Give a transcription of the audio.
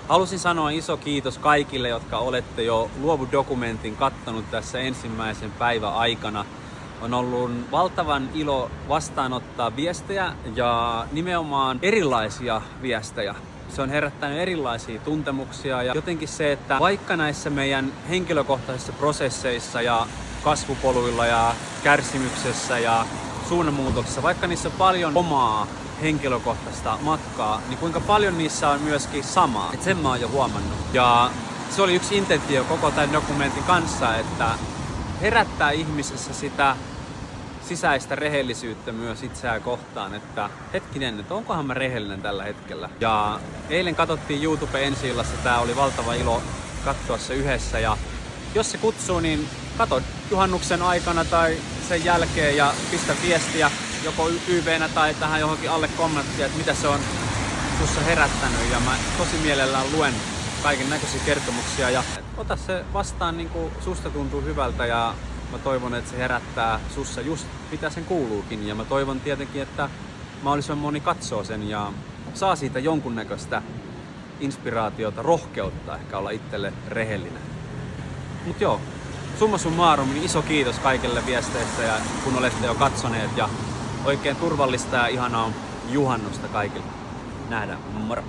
Halusin sanoa iso kiitos kaikille, jotka olette jo Luovu-dokumentin kattanut tässä ensimmäisen päivän aikana. On ollut valtavan ilo vastaanottaa viestejä ja nimenomaan erilaisia viestejä. Se on herättänyt erilaisia tuntemuksia ja jotenkin se, että vaikka näissä meidän henkilökohtaisissa prosesseissa ja kasvupoluilla ja kärsimyksessä ja suunnanmuutoksessa, vaikka niissä on paljon omaa henkilökohtaista matkaa, niin kuinka paljon niissä on myöskin samaa. Et sen mä oon jo huomannut. Ja se oli yksi intentio koko tämän dokumentin kanssa, että herättää ihmisessä sitä sisäistä rehellisyyttä myös itseään kohtaan, että hetkinen, että onkohan mä rehellinen tällä hetkellä. Ja eilen katsottiin YouTube ensi-illassa, tää oli valtava ilo katsoa se yhdessä ja jos se kutsuu, niin katso juhannuksen aikana tai sen jälkeen ja pistä viestiä joko YV:nä tai tähän johonkin alle kommenttia, että mitä se on sussa herättänyt ja mä tosi mielellään luen kaiken näköisiä kertomuksia ja ota se vastaan niin kuin susta tuntuu hyvältä ja mä toivon, että se herättää sussa just mitä sen kuuluukin ja mä toivon tietenkin, että mahdollisimman moni katsoo sen ja saa siitä jonkunnäköistä inspiraatiota, rohkeutta ehkä olla itselle rehellinen. Mut joo, summa summarum, niin iso kiitos kaikille viesteistä ja kun olette jo katsoneet ja oikein turvallista ja ihanaa juhannusta kaikille. Nähdään, moro!